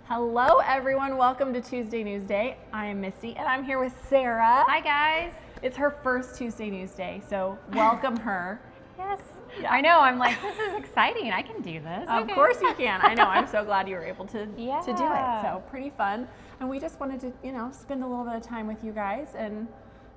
Hello everyone, welcome to Tuesday Newsday. I am Misty and I'm here with Sarah. Hi guys. It's her first Tuesday Newsday, so welcome her. Yes. Yeah. I know, I'm like, this is exciting. I can do this. Of course you can. I know, I'm so glad you were able to do it. So pretty fun. And we just wanted to, spend a little bit of time with you guys and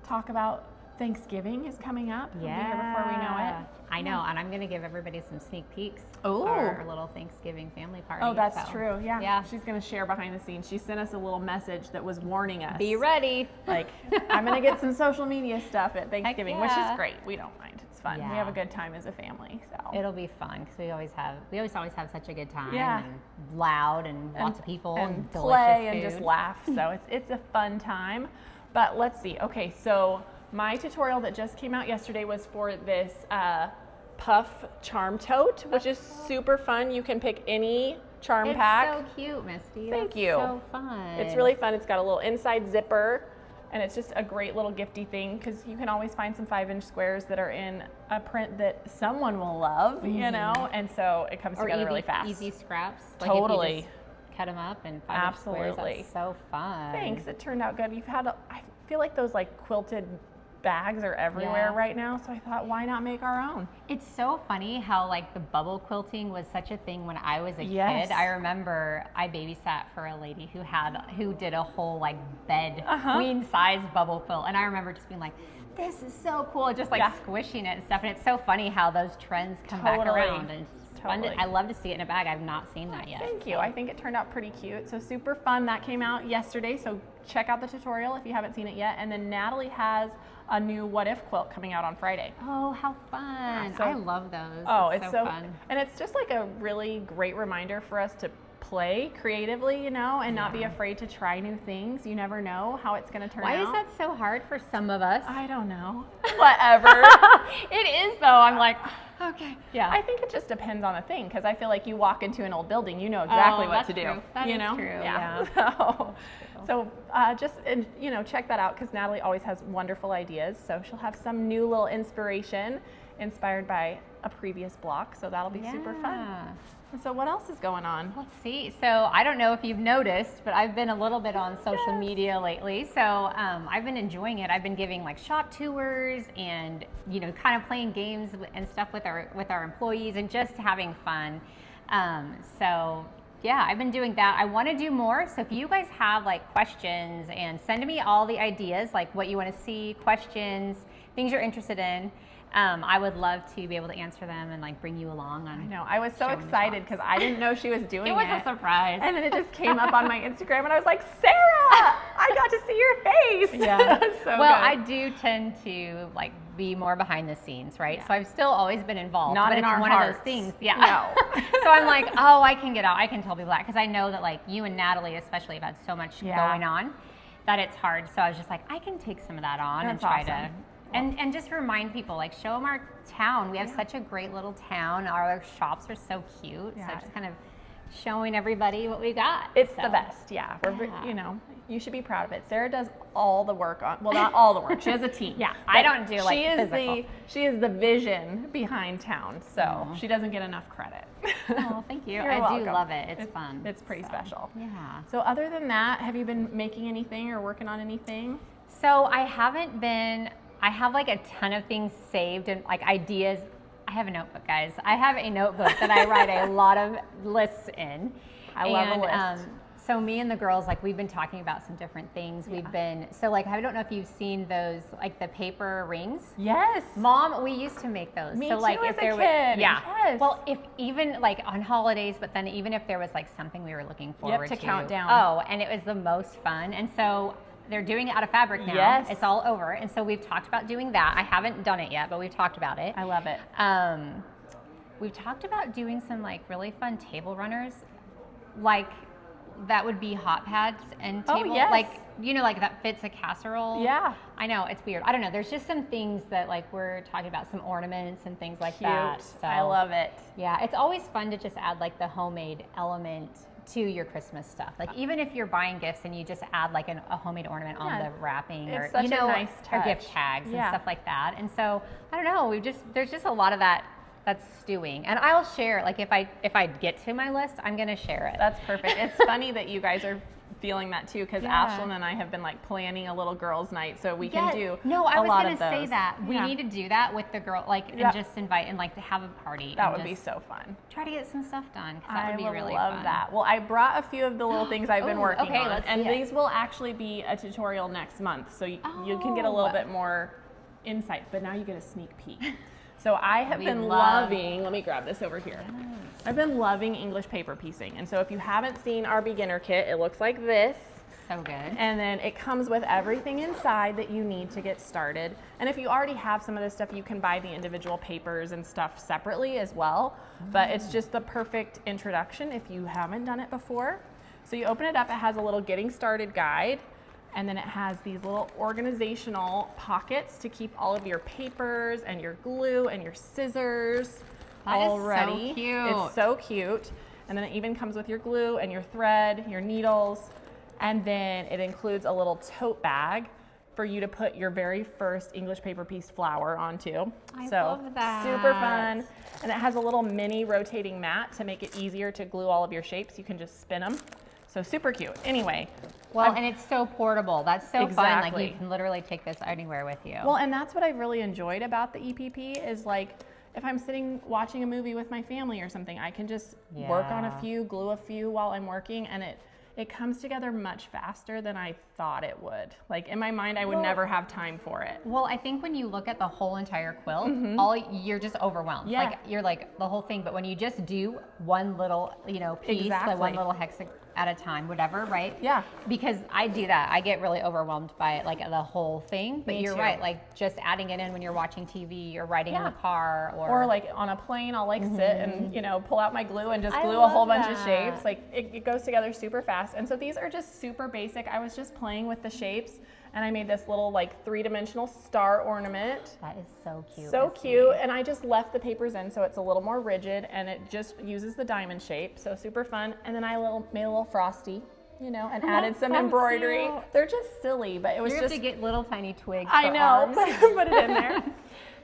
talk about Thanksgiving is coming up. We'll be here before we know it. I know, and I'm going to give everybody some sneak peeks of our little Thanksgiving family party. Oh, that's true. Yeah. She's going to share behind the scenes. She sent us a little message that was warning us. Be ready. Like, I'm going to get some social media stuff at Thanksgiving, which is great. We don't mind. It's fun. Yeah. We have a good time as a family. So it'll be fun because we always have such a good time. Yeah. And loud and lots of people and play and food. just laugh. So it's a fun time. But let's see. Okay, so my tutorial that just came out yesterday was for this puff charm tote, which is super fun. You can pick any charm pack. It's so cute, Misty. Thank you. So fun. It's really fun. It's got a little inside zipper, and it's just a great little gifty thing because you can always find some 5-inch squares that are in a print that someone will love, and so it comes together really fast. Easy scraps. Totally. Like if you just cut them up and 5-inch squares. That's so fun. Thanks. It turned out good. I feel like those like quilted bags are everywhere right now, so I thought, why not make our own? It's so funny how like the bubble quilting was such a thing when I was a kid. I remember I babysat for a lady who did a whole like bed queen size bubble quilt, and I remember just being like, this is so cool, just like squishing it and stuff. And it's so funny how those trends come back around. And I love to see it in a bag. I've not seen that yet. Thank you. I think it turned out pretty cute. So super fun. That came out yesterday. So check out the tutorial if you haven't seen it yet. And then Natalie has a new What If quilt coming out on Friday. Oh, how fun. I love those. Oh, it's so fun. And it's just like a really great reminder for us to play creatively, and not be afraid to try new things. You never know how it's going to turn out. Why is that so hard for some of us? I don't know. Whatever. It is though. I'm like, okay. Yeah. I think it just depends on the thing, because I feel like you walk into an old building, you know exactly what to do. That is true. Yeah. So just check that out, because Natalie always has wonderful ideas. So she'll have some new little inspiration inspired by a previous block. So that'll be super fun. And so what else is going on? Let's see. So I don't know if you've noticed, but I've been a little bit on social media lately. So I've been enjoying it. I've been giving like shop tours and kind of playing games and stuff with our employees and just having fun. So yeah, I've been doing that. I want to do more. So if you guys have like questions, and send me all the ideas, like what you want to see, questions, things you're interested in. I would love to be able to answer them and like bring you along on. I know. I was so excited because I didn't know she was doing it. It was a surprise. And then it just came up on my Instagram, and I was like, Sarah, I got to see your face. Yeah. So well, good. I do tend to like be more behind the scenes, right? Yeah. So I've still always been involved. Not but in it's our one hearts. of those things. Yeah. No. So I'm like, oh, I can get out. I can tell people that, because I know that like you and Natalie especially have had so much going on that it's hard. So I was just like, I can take some of that on and try to. And just remind people, like, show them our town. We have such a great little town. Our shops are so cute. So just kind of showing everybody what we got. It's the best, you should be proud of it. Sarah does all the work not all the work. She has a team. I don't do like physical. She is the vision behind town, so she doesn't get enough credit. Oh, thank you. You're I welcome. do love it. It's fun. It's pretty special. Yeah. So other than that, have you been making anything or working on anything? So I haven't been. I have like a ton of things saved and like ideas. I have a notebook, guys. I have a notebook that I write a lot of lists in. I love a list. So me and the girls, like, we've been talking about some different things. We've been, so like, I don't know if you've seen those, like the paper rings. Yes. Mom, we used to make those. Me so too, like as if a there kid. Yes. Well, if even like on holidays, but then even if there was like something we were looking forward to. count down. Oh, and it was the most fun. And so they're doing it out of fabric now. Yes. It's all over. And so we've talked about doing that. I haven't done it yet, but we've talked about it. I love it. We've talked about doing some like really fun table runners, like that would be hot pads and table, like like that fits a casserole. Yeah. I know, it's weird. I don't know. There's just some things that like we're talking about, some ornaments and things like that. So, I love it. Yeah, it's always fun to just add like the homemade element to your Christmas stuff. Like even if you're buying gifts and you just add like a homemade ornament on the wrapping, or such a nice touch. or gift tags and stuff like that. And so I don't know, there's just a lot of that that's stewing. And I'll share, like if I get to my list, I'm gonna share it. That's perfect. It's funny that you guys are feeling that too, because Ashlyn and I have been like planning a little girls' night, so we can do No, I a was lot gonna of those. say that. We need to do that with the girl, like, and just invite and like to have a party. That and would be just so fun. try to get some stuff done, because that would be really love fun. that. Well, I brought a few of the little things I've been Ooh, working okay, on, let's and see it. these will actually be a tutorial next month, so you can get a little bit more insight, but now you get a sneak peek. So I have been loving, let me grab this over here. I've been loving English paper piecing, and so if you haven't seen our beginner kit, it looks like this. So good. And then it comes with everything inside that you need to get started. And if you already have some of this stuff, you can buy the individual papers and stuff separately as well. But it's just the perfect introduction if you haven't done it before. So you open it up, it has a little getting started guide. And then it has these little organizational pockets to keep all of your papers and your glue and your scissors all ready. So cute. It's so cute. And then it even comes with your glue and your thread, your needles. And then it includes a little tote bag for you to put your very first English paper piece flower onto. I love that. Super fun. And it has a little mini rotating mat to make it easier to glue all of your shapes. You can just spin them. So super cute. Anyway. Well, and it's so portable. That's so fun. Like, you can literally take this anywhere with you. Well, and that's what I've really enjoyed about the EPP is, like, if I'm sitting watching a movie with my family or something, I can just work on a few, glue a few while I'm working, and it comes together much faster than I thought it would. Like, in my mind, I would never have time for it. Well, I think when you look at the whole entire quilt, you're just overwhelmed. Yeah. Like, you're like the whole thing. But when you just do one little, piece, like one little hex at a time, whatever, right? Yeah. Because I do that. I get really overwhelmed by it, like the whole thing. But Me you're too. right. Like, just adding it in when you're watching TV or riding in the car, or like on a plane, I'll like sit and pull out my glue and just I glue a love whole bunch of that. shapes. Like it goes together super fast. And so these are just super basic. I was just playing with the shapes, and I made this little like 3-dimensional star ornament. That is so cute. So Misty. cute. And I just left the papers in so it's a little more rigid, and it just uses the diamond shape. So super fun. And then I made a little frosty, and added some embroidery. Cute. They're just silly, but it was You just have to get little tiny twigs. I for know, arms. put it in there.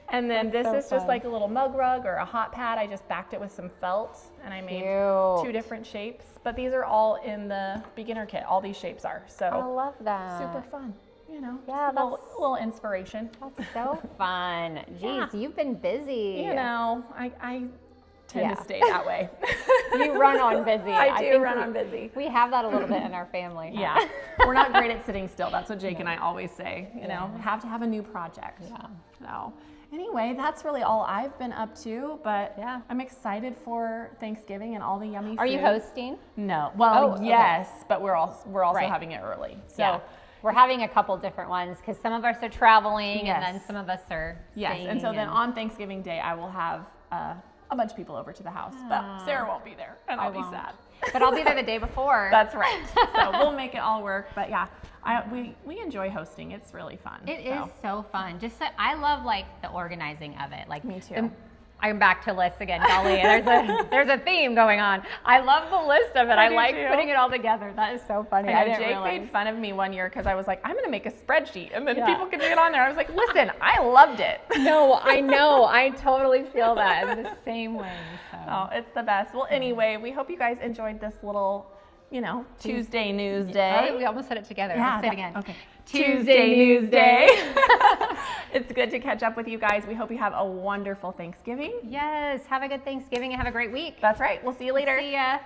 And then That's this so is just fun. like a little mug rug or a hot pad. I just backed it with some felt, and I made Cute. 2 different shapes. But these are all in the beginner kit. All these shapes are. I So love that. super fun. Yeah, just a little inspiration. That's so fun. Jeez, you've been busy. I tend to stay that way. You run on busy. I do think run on busy. We have that a little bit in our family. Huh? Yeah, we're not great at sitting still. That's what Jake and I always say. Have to have a new project. Yeah. So anyway, that's really all I've been up to. But Yeah. I'm excited for Thanksgiving and all the yummy food. Are you hosting? No. Well, Oh, yes, but we're also Right. having it early. So Yeah. We're having a couple different ones because some of us are traveling Yes. and then some of us are yes, staying. and so then on Thanksgiving Day, I will have a bunch of people over to the house, but Sarah won't be there, and I'll be won't. sad. But I'll be there the day before. That's right. So we'll make it all work. But yeah, we enjoy hosting. It's really fun. It is so fun. Just I love like the organizing of it. Like Me too. I'm back to lists again, Golly. There's a theme going on. I love the list of it. I do like too. putting it all together. That is so funny. I I know didn't Jake realize. made fun of me one year because I was like, I'm going to make a spreadsheet, and then Yeah. people could get on there. I was like, listen, I loved it. No, I know. I totally feel that in the same way. So. Oh, it's the best. Well, anyway, we hope you guys enjoyed this little, Tuesday Newsday. Oh, we almost said it together. Yeah, Let's say it again. Okay. Tuesday Newsday. It's good to catch up with you guys. We hope you have a wonderful Thanksgiving. Yes. Have a good Thanksgiving and have a great week. That's right. We'll see you later. See ya.